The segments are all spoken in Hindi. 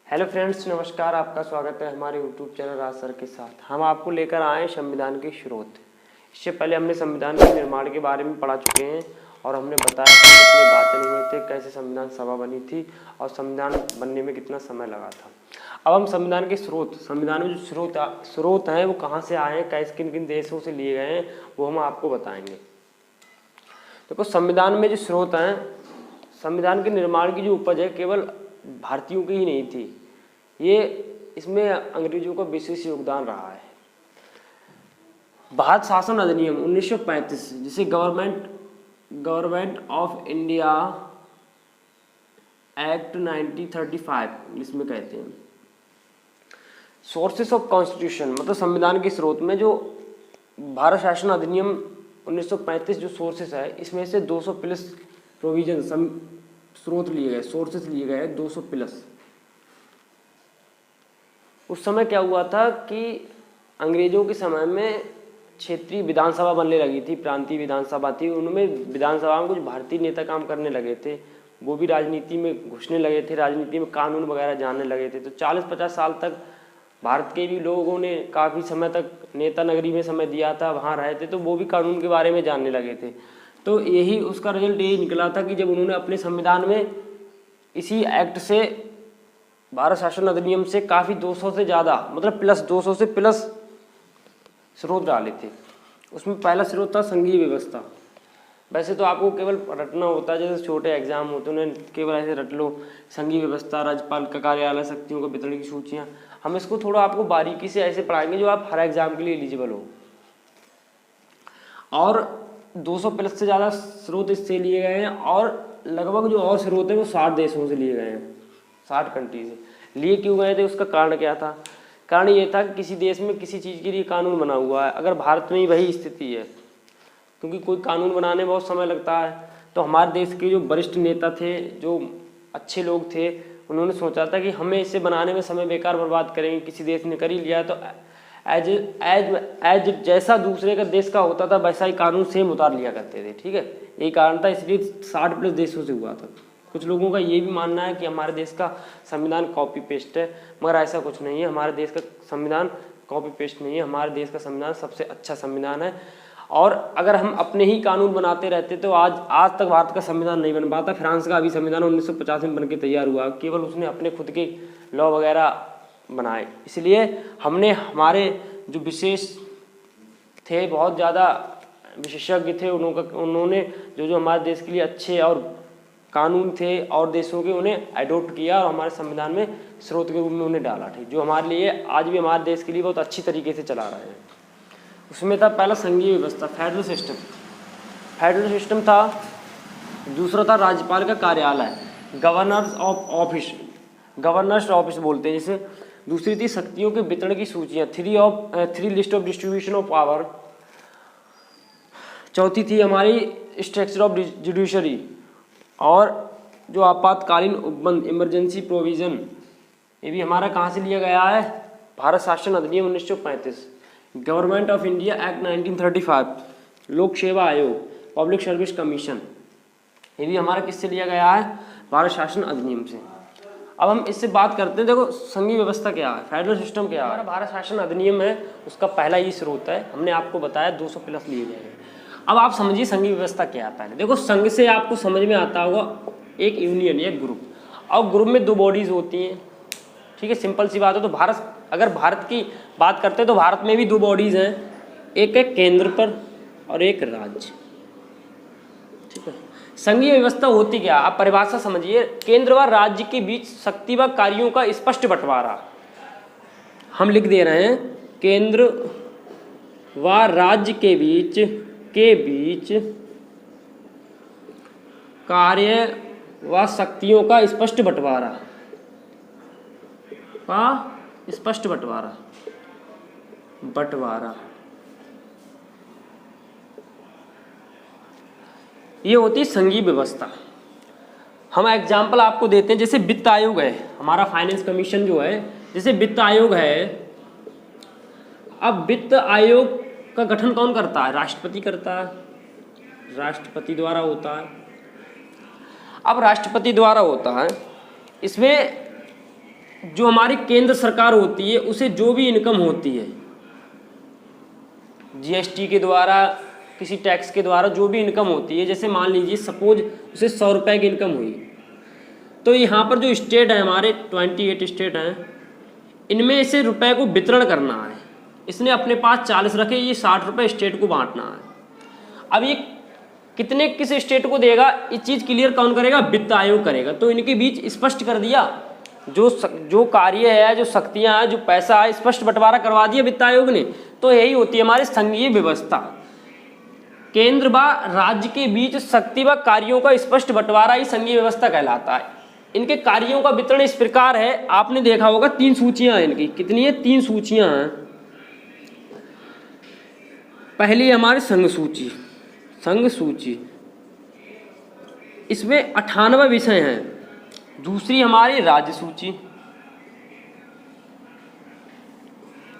हेलो फ्रेंड्स, नमस्कार। आपका स्वागत है हमारे यूट्यूब चैनल राज सर के साथ। हम आपको लेकर आए हैं संविधान के स्रोत। इससे पहले हमने संविधान के निर्माण के बारे में पढ़ा चुके हैं और हमने बताया कि कितने वाचन हुए थे, कैसे संविधान सभा बनी थी और संविधान बनने में कितना समय लगा था। अब हम संविधान के स्रोत, संविधान में जो स्रोत हैं वो कहाँ से आए हैं, कैसे किन किन देशों से लिए गए हैं, वो हम आपको बताएंगे। देखो, संविधान में जो स्रोत हैं, संविधान के निर्माण की जो उपज है केवल भारतीयों की ही नहीं थी, ये इसमें अंग्रेजों का विशेष योगदान रहा है। भारत शासन अधिनियम 1935, जिसे government of India act 1935 English में कहते हैं। सोर्सेस ऑफ कॉन्स्टिट्यूशन मतलब संविधान के स्रोत में जो भारत शासन अधिनियम 1935 जो सोर्सेस है, इसमें से 200 प्लस प्रोविजन स्रोत लिए गए, सोर्सेस लिए गए 200 प्लस। उस समय क्या हुआ था कि अंग्रेजों के समय में क्षेत्रीय विधानसभा बनने लगी थी, प्रांतीय विधानसभा थी। उनमें विधानसभा में कुछ भारतीय नेता काम करने लगे थे, वो भी राजनीति में घुसने लगे थे, राजनीति में कानून वगैरह जानने लगे थे। तो 40-50 साल तक भारत के भी लोगों ने काफ़ी समय तक नेता नगरी में समय दिया था, वहाँ रहे थे, तो वो भी कानून के बारे में जानने लगे थे। तो यही उसका रिजल्ट यही निकला था कि जब उन्होंने अपने संविधान में इसी एक्ट से, भारत शासन अधिनियम से काफ़ी 200 से ज़्यादा मतलब प्लस 200 से प्लस स्रोत डाले थे। उसमें पहला स्रोत था संघीय व्यवस्था। वैसे तो आपको केवल रटना होता है, जैसे छोटे एग्जाम होते हैं उन्हें केवल ऐसे रट लो, संघीय व्यवस्था, राज्यपाल का कार्यालय, शक्तियों के वितरण की सूचियाँ। हम इसको थोड़ा आपको बारीकी से ऐसे पढ़ाएंगे जो आप हर एग्जाम के लिए एलिजिबल हो। और 200 प्लस से ज़्यादा स्रोत इससे लिए गए हैं और लगभग जो और स्रोत हैं वो 60 देशों से लिए गए हैं, 60 कंट्री से। लिए क्यों गए थे, उसका कारण क्या था? कारण ये था कि किसी देश में किसी चीज़ के लिए कानून बना हुआ है, अगर भारत में ही वही स्थिति है, क्योंकि कोई कानून बनाने में बहुत समय लगता है, तो हमारे देश के जो वरिष्ठ नेता थे, जो अच्छे लोग थे, उन्होंने सोचा था कि हमें इसे बनाने में समय बेकार बर्बाद करेंगे, किसी देश ने कर ही लिया तो एज जैसा दूसरे का देश का होता था वैसा ही कानून सेम उतार लिया करते थे। ठीक है, यही कारण था, इसलिए 60 प्लस देशों से हुआ था। कुछ लोगों का ये भी मानना है कि हमारे देश का संविधान कॉपी पेस्ट है, मगर ऐसा कुछ नहीं है। हमारे देश का संविधान कॉपी पेस्ट नहीं है, हमारे देश का संविधान सबसे अच्छा संविधान है। और अगर हम अपने ही कानून बनाते रहते तो आज तक भारत का संविधान नहीं बन पाता। फ्रांस का अभी संविधान 1950 में बन के तैयार हुआ, केवल उसने अपने खुद के लॉ वगैरह बनाए। इसलिए हमने हमारे जो विशेष थे, बहुत ज़्यादा विशेषज्ञ थे, उन्होंने जो हमारे देश के लिए अच्छे और कानून थे और देशों के, उन्हें अडॉप्ट किया और हमारे संविधान में स्रोत के रूप में उन्हें डाला। ठीक, जो हमारे लिए आज भी हमारे देश के लिए बहुत अच्छी तरीके से चला रहे हैं। उसमें था पहला संघीय व्यवस्था, फेडरल सिस्टम था। दूसरा था राज्यपाल का कार्यालय, गवर्नर्स ऑफिस बोलते हैं जिसे। दूसरी थी शक्तियों के वितरण की सूचियाँ, three list of distribution of power. चौथी थी हमारी स्ट्रक्चर ऑफ जुडिशरी और जो आपातकालीन उपबंध, इमरजेंसी प्रोविजन, ये भी हमारा कहाँ से लिया गया है? भारत शासन अधिनियम 1935, गवर्नमेंट ऑफ इंडिया एक्ट 1935, लोक सेवा आयोग, पब्लिक सर्विस कमीशन, ये भी हमारा किससे लिया गया है? भारत शासन अधिनियम से। अब हम इससे बात करते हैं। देखो, संघीय व्यवस्था क्या है, फेडरल सिस्टम क्या है? हमारा भारत शासन अधिनियम है, उसका पहला ही स्रोत है। हमने आपको बताया 200 प्लस लिए गए। अब आप समझिए संघीय व्यवस्था क्या है। पहले देखो, संघ से आपको समझ में आता होगा एक यूनियन, एक ग्रुप, और ग्रुप में 2 बॉडीज होती हैं। ठीक है, सिंपल सी बात है। तो अगर भारत की बात करते हैं तो भारत में भी 2 बॉडीज हैं, एक है केंद्र पर और एक राज्य। ठीक है, संघीय व्यवस्था होती क्या? आप परिभाषा समझिए, केंद्र व राज्य के बीच शक्ति व कार्यों का स्पष्ट बंटवारा। हम लिख दे रहे हैं, केंद्र व राज्य के बीच कार्य व शक्तियों का स्पष्ट बंटवारा, ये होती है संघीय व्यवस्था। हम एग्जाम्पल आपको देते हैं, जैसे वित्त आयोग है, हमारा फाइनेंस कमीशन जो है, जैसे वित्त आयोग है। अब वित्त आयोग का गठन कौन करता है? राष्ट्रपति करता है, राष्ट्रपति द्वारा होता है। अब राष्ट्रपति द्वारा होता है, इसमें जो हमारी केंद्र सरकार होती है उसे जो भी इनकम होती है जीएसटी के द्वारा, किसी टैक्स के द्वारा जो भी इनकम होती है, जैसे मान लीजिए सपोज उसे 100 रुपये की इनकम हुई, तो यहाँ पर जो स्टेट है हमारे 28 स्टेट हैं, इनमें से रुपए को वितरण करना है। इसने अपने पास 40 रखे, ये 60 रुपये स्टेट को बांटना है। अब ये कितने किस स्टेट को देगा, ये चीज़ क्लियर कौन करेगा, वित्त आयोग करेगा। तो इनके बीच स्पष्ट कर दिया, जो कार्य है, जो शक्तियाँ हैं, जो पैसा है, स्पष्ट बंटवारा करवा दिया वित्त आयोग ने। तो यही होती है हमारी संघीय व्यवस्था। केंद्र व राज्य के बीच शक्ति व कार्यों का स्पष्ट बंटवारा ही संघीय व्यवस्था कहलाता है। इनके कार्यों का वितरण इस प्रकार है, आपने देखा होगा 3 सूचियां हैं इनकी। कितनी है? 3 सूचियां हैं। पहली हमारी संघ सूची, संघ सूची, इसमें 98 विषय हैं। दूसरी हमारी राज्य सूची,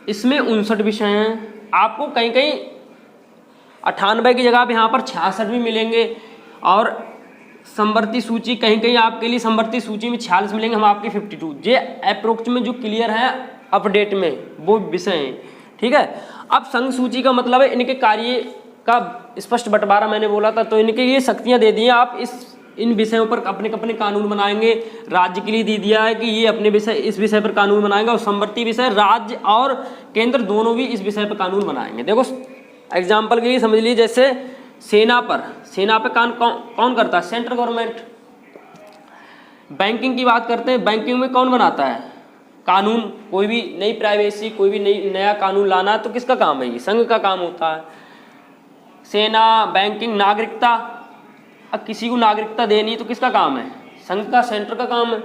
इसमें 59 विषय हैं। आपको कहीं कहीं 98 की जगह पे यहाँ पर 66 भी मिलेंगे, और संवर्ती सूची कहीं कहीं आपके लिए संवर्ती सूची में 46 मिलेंगे, हम आपके 52। ये अप्रोक्च में जो क्लियर है अपडेट में वो विषय हैं, ठीक है। अब संघ सूची का मतलब है इनके कार्य का स्पष्ट बंटवारा मैंने बोला था, तो इनके ये शक्तियाँ दे दी हैं। आप इन विषयों पर अपने अपने कानून बनाएंगे। राज्य के लिए दे दिया है कि ये अपने विषय, इस विषय पर कानून बनाएंगे, और संवर्ती विषय राज्य और केंद्र दोनों भी इस विषय पर कानून बनाएंगे। देखो एग्जाम्पल के लिए समझ लीजिए, जैसे सेना पे कौन करता है? Central government. बैंकिंग की बात करते हैं, बैंकिंग में कौन बनाता है कानून? कोई भी नई प्राइवेसी, कोई भी नया कानून लाना तो किसका काम है? ये संघ का काम होता है। सेना, बैंकिंग, नागरिकता, अब किसी को नागरिकता देनी तो किसका काम है? संघ का, सेंटर का काम है।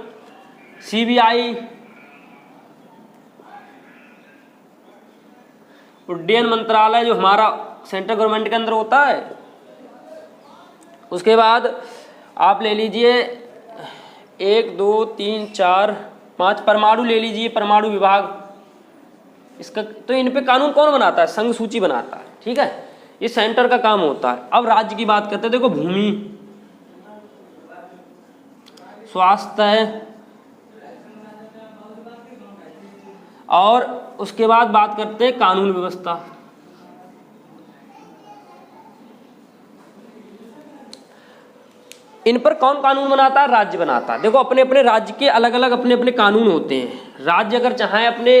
सीबीआई, उड्डयन मंत्रालय जो हमारा सेंट्रल गवर्नमेंट के अंदर होता है। उसके बाद आप ले लीजिए 1, 2, 3, 4, 5 परमाणु ले लीजिए, परमाणु विभाग, इसका तो इन पे कानून कौन बनाता है? संघ सूची बनाता है, ठीक है। ये सेंटर का काम होता है। अब राज्य की बात करते हैं, देखो भूमि, स्वास्थ्य, और उसके बाद बात करते हैं कानून व्यवस्था। इन पर कौन कानून बनाता है? राज्य बनाता है। देखो अपने अपने राज्य के अलग अलग अपने अपने कानून होते हैं। राज्य अगर चाहे अपने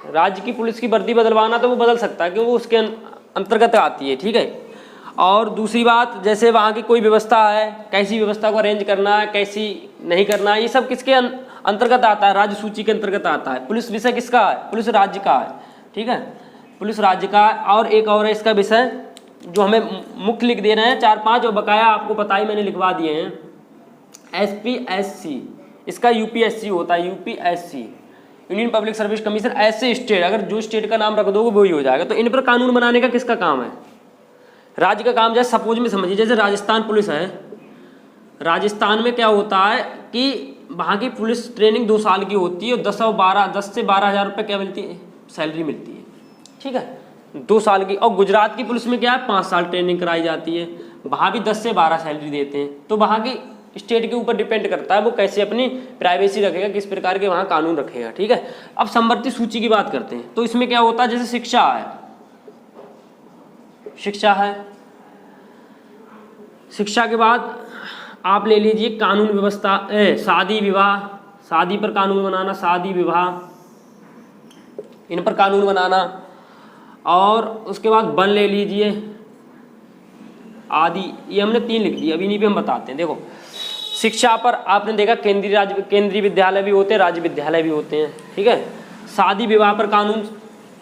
राज्य की पुलिस की वर्दी बदलवाना तो वो बदल सकता है, क्योंकि वो उसके अंतर्गत आती है, ठीक है। और दूसरी बात, जैसे वहाँ की कोई व्यवस्था है, कैसी व्यवस्था को अरेंज करना है, कैसी नहीं करना है, ये सब किसके अंतर्गत आता है? राज्य सूची के अंतर्गत आता है। पुलिस विषय किसका है? पुलिस राज्य का है, ठीक है, पुलिस राज्य का है। और एक और है इसका विषय जो हमें मुख्य लिख दे रहे हैं 4-5, और बकाया आपको पता ही मैंने लिखवा दिए हैं। SPSC, इसका UPSC होता है, UPSC, union public service commission. ऐसे स्टेट, अगर जो स्टेट का नाम रख दोगे वही हो जाएगा। तो इन पर कानून बनाने का किसका काम है? राज्य का काम। जैसे सपोज में समझिए, जैसे राजस्थान पुलिस है, राजस्थान में क्या होता है कि वहाँ की पुलिस ट्रेनिंग 2 साल की होती है, और 10 से 12 हज़ार रुपये क्या मिलती है? सैलरी मिलती है, ठीक है, 2 साल की। और गुजरात की पुलिस में क्या है? 5 साल ट्रेनिंग कराई जाती है, वहाँ भी 10 से 12 सैलरी देते हैं। तो वहाँ की स्टेट के ऊपर डिपेंड करता है वो कैसे अपनी प्राइवेसी रखेगा, किस प्रकार के वहाँ कानून रखेगा, ठीक है। अब संवर्ती सूची की बात करते हैं, तो इसमें क्या होता है? जैसे शिक्षा है, शिक्षा के बाद आप ले लीजिए कानून व्यवस्था, शादी विवाह, शादी पर कानून बनाना, शादी विवाह, इन पर कानून बनाना। और उसके बाद वन ले लीजिए आदि, ये हमने 3 लिख दिए। अभी इन्हीं पे हम बताते हैं। देखो शिक्षा पर आपने देखा केंद्रीय विद्यालय भी होते हैं, राज्य विद्यालय भी होते हैं, ठीक है। शादी विवाह पर कानून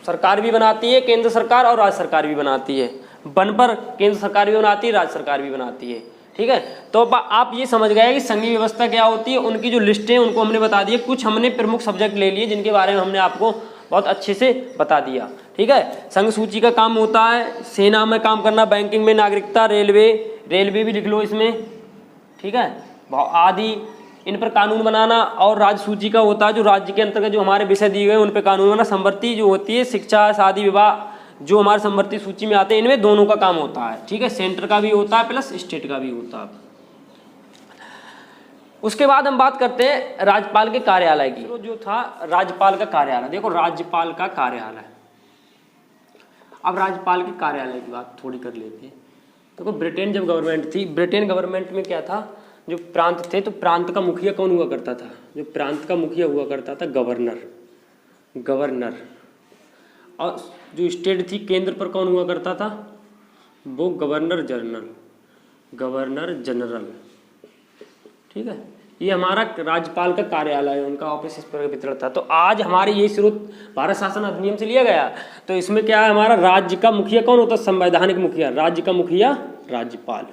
सरकार भी बनाती है, केंद्र सरकार, और राज्य सरकार भी बनाती है। वन पर केंद्र सरकार भी बनाती है, राज्य सरकार भी बनाती है, ठीक है। तो आप ये समझ गए कि संघीय व्यवस्था क्या होती है। उनकी जो लिस्टें उनको हमने बता दी। कुछ हमने प्रमुख सब्जेक्ट ले लिए जिनके बारे में हमने आपको बहुत अच्छे से बता दिया, ठीक है। संघ सूची का काम होता है सेना में काम करना, बैंकिंग में, नागरिकता, रेलवे भी लिख लो इसमें, ठीक है, आदि, इन पर कानून बनाना। और राज्य सूची का होता है जो राज्य के अंतर्गत जो हमारे विषय दिए गए उन पर कानून बनाना। संवर्ती जो होती है शिक्षा, शादी विवाह, जो हमारे संवर्ती सूची में आते हैं, इनमें दोनों का काम होता है, ठीक है। सेंटर का भी होता है प्लस स्टेट का भी होता है। उसके बाद हम बात करते हैं राज्यपाल के कार्यालय की। तो जो था राज्यपाल का कार्यालय, देखो राज्यपाल का कार्यालय। अब राज्यपाल के कार्यालय की बात थोड़ी कर लेते हैं। देखो ब्रिटेन जब गवर्नमेंट थी, ब्रिटेन गवर्नमेंट में क्या था, जो प्रांत थे तो प्रांत का मुखिया कौन हुआ करता था, जो प्रांत का मुखिया हुआ करता था गवर्नर। और जो स्टेट थी केंद्र पर कौन हुआ करता था, वो गवर्नर जनरल। ठीक है, ये हमारा राज्यपाल का कार्यालय है, उनका ऑफिस इस पर वितरण था। तो आज हमारे ये स्रोत भारत शासन अधिनियम से लिया गया। तो इसमें क्या है, हमारा राज्य का मुखिया कौन होता है, संवैधानिक मुखिया, राज्य का मुखिया राज्यपाल,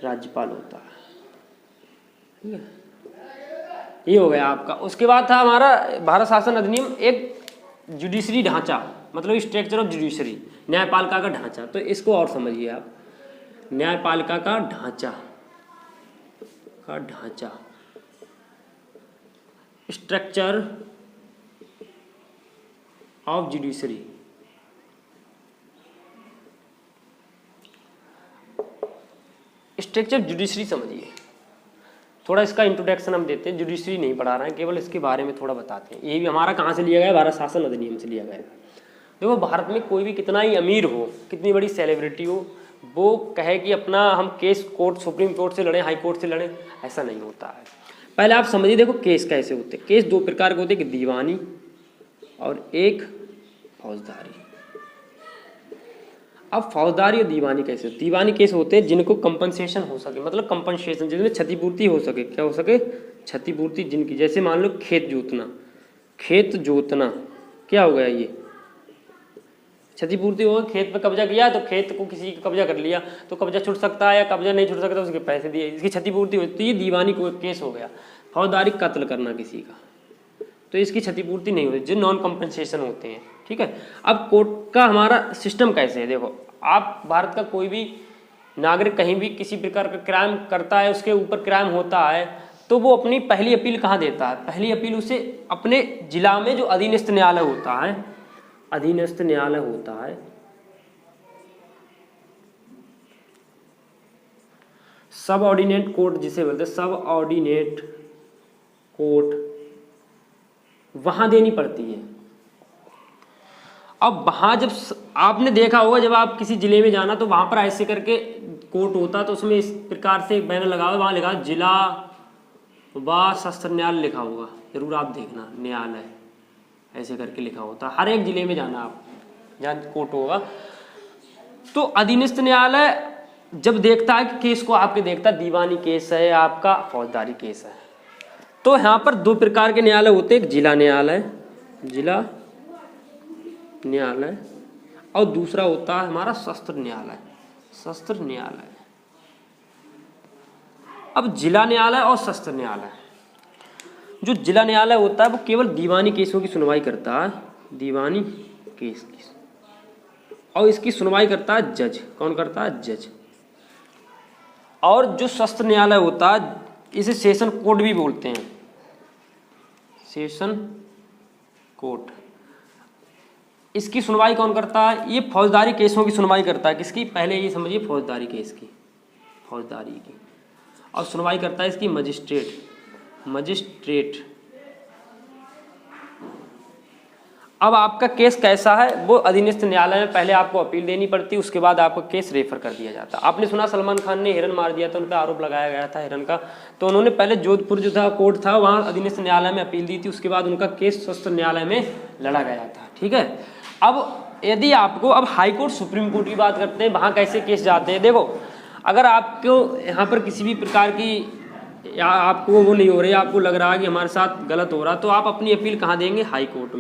राज्यपाल होता है। ठीक है, ये हो गया आपका। उसके बाद था हमारा भारत शासन अधिनियम एक जुडिशरी ढांचा, मतलब स्ट्रक्चर ऑफ जुडिशरी, न्यायपालिका का ढांचा। तो इसको और समझिए आप, न्यायपालिका का ढांचा, structure of judiciary. Structure judiciary समझिए, थोड़ा इसका इंट्रोडक्शन हम देते हैं, जुडिशरी नहीं पढ़ा रहे हैं, केवल इसके बारे में थोड़ा बताते हैं। ये भी हमारा कहाँ से लिया गया, भारत शासन अधिनियम से लिया गया। देखो भारत में कोई भी कितना ही अमीर हो, कितनी बड़ी सेलिब्रिटी हो, वो कहे कि अपना हम केस कोर्ट, सुप्रीम कोर्ट से लड़ें, हाई कोर्ट से लड़ें, ऐसा नहीं होता है। पहले आप समझिए, देखो केस कैसे होते हैं। केस दो प्रकार के होते हैं, एक दीवानी और एक फौजदारी। अब फौजदारी और दीवानी कैसे, दीवानी केस होते हैं जिनको कंपनसेशन हो सके, मतलब कंपनसेशन, जिसमें क्षतिपूर्ति हो सके। क्या हो सके, क्षतिपूर्ति जिनकी, जैसे मान लो खेत जोतना क्या हो गया, ये क्षतिपूर्ति हो, खेत पर कब्जा किया तो खेत को किसी का कब्जा कर लिया, तो कब्जा छूट सकता है या कब्जा नहीं छूट सकता, उसके पैसे दिए, इसकी क्षतिपूर्ति होती है, तो ये दीवानी को केस हो गया। फौजदारी कत्ल करना किसी का, तो इसकी क्षतिपूर्ति नहीं होती, जो नॉन कंपनसेशन होते हैं। ठीक है, अब कोर्ट का हमारा सिस्टम कैसे है, देखो आप भारत का कोई भी नागरिक कहीं भी किसी प्रकार का क्राइम करता है, उसके ऊपर क्राइम होता है, तो वो अपनी पहली अपील कहाँ देता है, पहली अपील उसे अपने जिला में जो अधीनस्थ न्यायालय होता है, अधीनस्थ न्यायालय होता है, सब ऑर्डिनेट कोर्ट जिसे बोलते हैं, सब ऑर्डिनेट कोर्ट, वहां देनी पड़ती है। अब वहां जब आपने देखा होगा, जब आप किसी जिले में जाना तो वहां पर ऐसे करके कोर्ट होता, तो उसमें इस प्रकार से एक बैनर लगा हुआ, वहां लिखा जिला व सत्र न्यायालय लिखा होगा, जरूर आप देखना, न्यायालय ऐसे करके लिखा होता है। हर एक जिले में जाना आप, जहाँ कोर्ट होगा। तो अधीनस्थ न्यायालय जब देखता है कि केस को, आपके देखता दीवानी केस है, आपका फौजदारी केस है, तो यहाँ पर दो प्रकार के न्यायालय होते हैं, एक जिला न्यायालय और दूसरा होता है हमारा सत्र न्यायालय। अब जिला न्यायालय और सत्र न्यायालय, जो जिला न्यायालय होता है वो केवल दीवानी केसों की सुनवाई करता है, दीवानी केस की, और इसकी सुनवाई करता है जज। कौन करता है, जज। और जो सत्र न्यायालय होता है, इसे सेशन कोर्ट भी बोलते हैं, सेशन कोर्ट। इसकी सुनवाई कौन करता है, ये फौजदारी केसों की सुनवाई करता है। किसकी, पहले ये समझिए फौजदारी केस की, फौजदारी की, और सुनवाई करता है इसकी मजिस्ट्रेट। अब आपका केस कैसा है, वो अधीनस्थ न्यायालय में पहले आपको अपील देनी पड़ती है, उसके बाद आपका केस रेफर कर दिया जाता है। आपने सुना सलमान खान ने हिरन मार दिया था, उन पर आरोप लगाया गया था हिरन का, तो उन्होंने पहले जोधपुर जो था कोर्ट था, वहाँ अधीनस्थ न्यायालय में अपील दी थी, उसके बाद उनका केस सत्र न्यायालय में लड़ा गया था। ठीक है, अब यदि आपको, अब हाई कोर्ट सुप्रीम कोर्ट की बात करते हैं, वहाँ कैसे केस जाते हैं। देखो अगर आपको यहाँ पर किसी भी प्रकार की, या आपको वो नहीं हो रही, आपको लग रहा है कि हमारे साथ गलत हो रहा, तो आप अपनी अपील कहाँ देंगे, हाई कोर्ट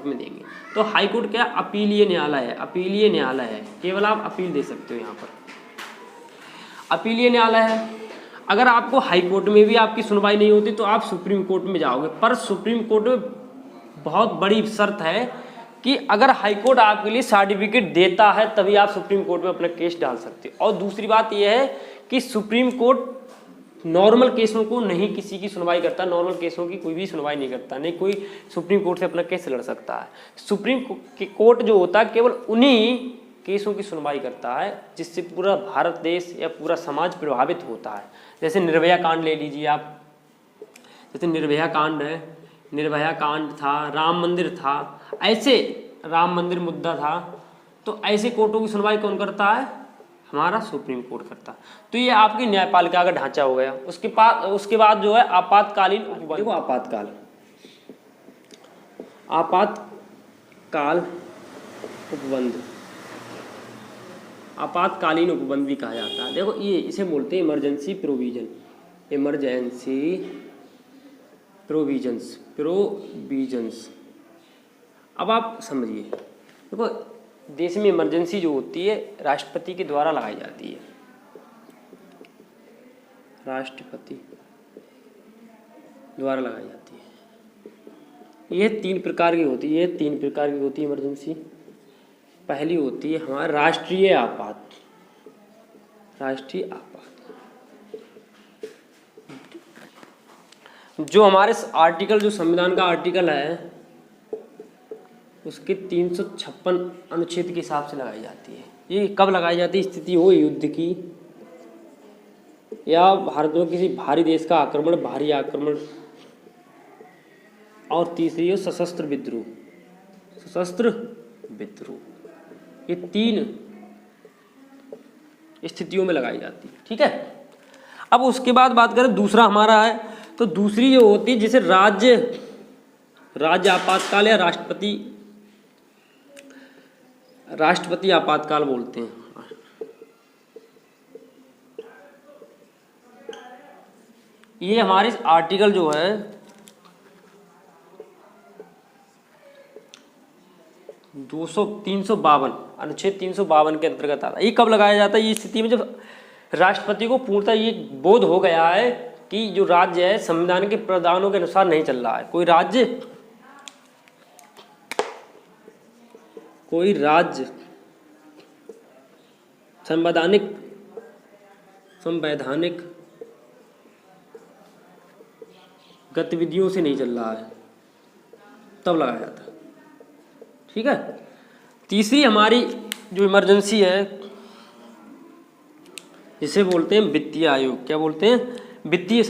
में देंगे। तो हाई कोर्ट क्या, अपीलीय न्यायालय है, केवल आप अपील दे सकते हो। यहाँ पर अपीलीय न्यायालय है। अगर आपको हाई कोर्ट में भी आपकी सुनवाई नहीं होती तो आप सुप्रीम कोर्ट में जाओगे, पर सुप्रीम कोर्ट में बहुत बड़ी शर्त है कि अगर हाई कोर्ट आपके लिए सर्टिफिकेट देता है तभी आप सुप्रीम कोर्ट में अपना केस डाल सकते हो। और दूसरी बात यह है कि सुप्रीम कोर्ट नॉर्मल केसों को नहीं किसी की सुनवाई करता, नॉर्मल केसों की कोई भी सुनवाई नहीं करता, नहीं कोई सुप्रीम कोर्ट से अपना केस लड़ सकता है। सुप्रीम कोर्ट जो होता है केवल उन्हीं केसों की सुनवाई करता है जिससे पूरा भारत देश या पूरा समाज प्रभावित होता है, जैसे निर्भया कांड ले लीजिए आप, जैसे निर्भया कांड है, निर्भया कांड था, राम मंदिर था, ऐसे राम मंदिर मुद्दा था, तो ऐसे कोर्टों की सुनवाई कौन करता है? हमारा सुप्रीम कोर्ट करता है। तो ये आपकी न्यायपालिका का ढांचा हो गया। उसके बाद जो है आपातकालीन उपबंध। देखो आपातकाल उपबंध, आपातकालीन उपबंध भी कहा जाता है। देखो ये इसे बोलते हैं इमरजेंसी प्रोविजन, इमरजेंसी प्रोविजंस। अब आप समझिए, देखो देश में इमरजेंसी जो होती है राष्ट्रपति के द्वारा लगाई जाती है, राष्ट्रपति द्वारा लगाई जाती है। ये तीन प्रकार की होती है, इमरजेंसी। पहली होती है हमारा राष्ट्रीय आपात, जो हमारे आर्टिकल, जो संविधान का आर्टिकल है उसके 356 अनुच्छेद के हिसाब से लगाई जाती है। ये कब लगाई जाती है? स्थिति हो युद्ध की या भारत में किसी भारी देश का आक्रमण, भारी आक्रमण, और तीसरी हो सशस्त्र विद्रोह, ये तीन स्थितियों में लगाई जाती है। ठीक है, अब उसके बाद बात करें दूसरा हमारा है, तो दूसरी जो होती है जिसे राज्य आपातकाल या राष्ट्रपति आपातकाल बोलते हैं। ये हमारे आर्टिकल जो है 352 अनुच्छेद 352 के अंतर्गत आता है। ये कब लगाया जाता है? ये स्थिति में जब राष्ट्रपति को पूर्णतः ये बोध हो गया है कि जो राज्य है संविधान के प्रावधानों के अनुसार नहीं चल रहा है, कोई राज्य संवैधानिक गतिविधियों से नहीं चल रहा है, तब लगाया जाता है। ठीक है, तीसरी हमारी जो इमरजेंसी है जिसे बोलते हैं वित्तीय आयोग, क्या बोलते हैं? वित्तीय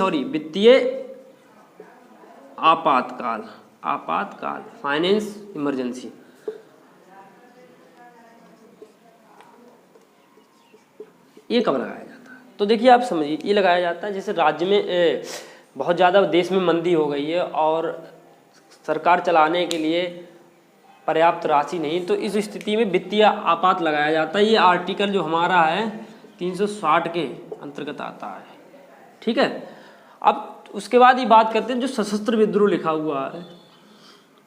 आपातकाल, फाइनेंस इमरजेंसी। ये कब लगाया जाता है? तो देखिए आप समझिए, ये लगाया जाता है जैसे राज्य में बहुत ज़्यादा देश में मंदी हो गई है और सरकार चलाने के लिए पर्याप्त राशि नहीं, तो इस स्थिति में वित्तीय आपात लगाया जाता है। ये आर्टिकल जो हमारा है 360 के अंतर्गत आता है। ठीक है, अब उसके बाद ये बात करते हैं जो सशस्त्र विद्रोह लिखा हुआ है।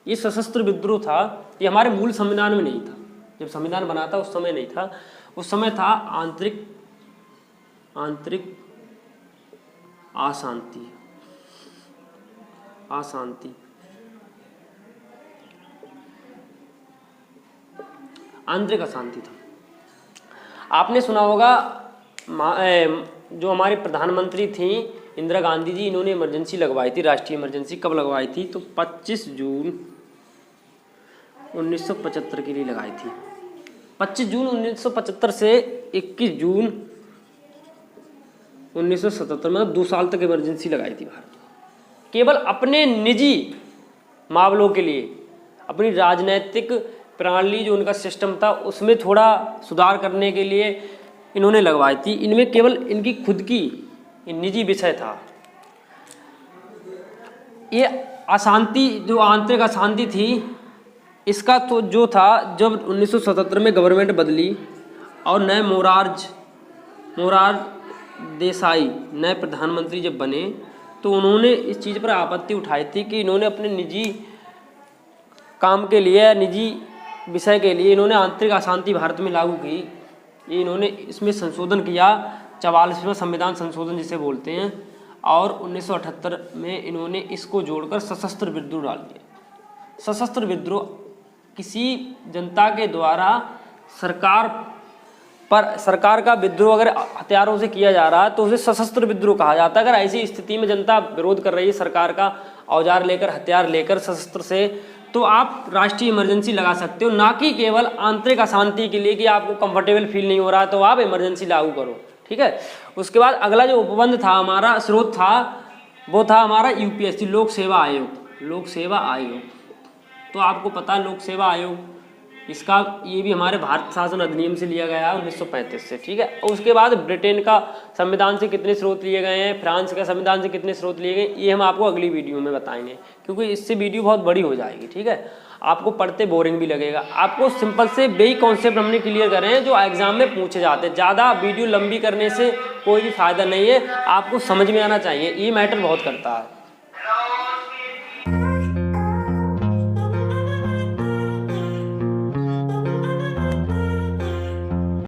ये सशस्त्र विद्रोह था, ये हमारे मूल संविधान में नहीं था। जब संविधान बना था उस समय नहीं था, उस समय था आंतरिक अशांति, आंतरिक अशांति था। आपने सुना होगा जो हमारी प्रधानमंत्री थी इंदिरा गांधी जी, इन्होंने इमरजेंसी लगवाई थी, राष्ट्रीय इमरजेंसी। कब लगवाई थी? तो 25 जून 1975 के लिए लगाई थी। 25 जून 1975 से 21 जून 1977, मतलब 2 साल तक इमरजेंसी लगाई थी भारत में, केवल अपने निजी मामलों के लिए। अपनी राजनीतिक प्रणाली जो उनका सिस्टम था उसमें थोड़ा सुधार करने के लिए इन्होंने लगवाई थी। इनमें केवल इनकी खुद की निजी विषय था। ये अशांति, जो आंतरिक अशांति थी, इसका तो जो था, जब 1977 में गवर्नमेंट बदली और नए मोरार देसाई नए प्रधानमंत्री जब बने, तो उन्होंने इस चीज़ पर आपत्ति उठाई थी कि इन्होंने अपने निजी काम के लिए, निजी विषय के लिए इन्होंने आंतरिक अशांति भारत में लागू की। ये इन्होंने इसमें संशोधन किया, 44वां संविधान संशोधन जिसे बोलते हैं, और 1978 में इन्होंने इसको जोड़कर सशस्त्र विद्रोह डाल दिया। सशस्त्र विद्रोह किसी जनता के द्वारा सरकार का विद्रोह अगर हथियारों से किया जा रहा है तो उसे सशस्त्र विद्रोह कहा जाता है। अगर ऐसी स्थिति में जनता विरोध कर रही है सरकार का, औजार लेकर, हथियार लेकर, सशस्त्र से, तो आप राष्ट्रीय इमरजेंसी लगा सकते हो, ना कि केवल आंतरिक अशांति के लिए कि आपको कंफर्टेबल फील नहीं हो रहा है तो आप इमरजेंसी लागू करो। ठीक है। उसके बाद अगला जो उपबंध था हमारा, स्रोत था, वो था हमारा यूपीएससी, लोक सेवा आयोग। लोक सेवा आयोग तो आपको पता है लोक सेवा आयोग, इसका ये भी हमारे भारत शासन अधिनियम से लिया गया है 1935 से, ठीक है। और उसके बाद ब्रिटेन का संविधान से कितने स्रोत लिए गए हैं, फ्रांस का संविधान से कितने स्रोत लिए गए, ये हम आपको अगली वीडियो में बताएंगे, क्योंकि इससे वीडियो बहुत बड़ी हो जाएगी, ठीक है। आपको पढ़ते बोरिंग भी लगेगा। आपको सिंपल से वही कॉन्सेप्ट हमने क्लियर करे हैं जो एग्जाम में पूछे जाते हैं। ज़्यादा वीडियो लंबी करने से कोई भी फायदा नहीं है, आपको समझ में आना चाहिए, ये मैटर बहुत करता है।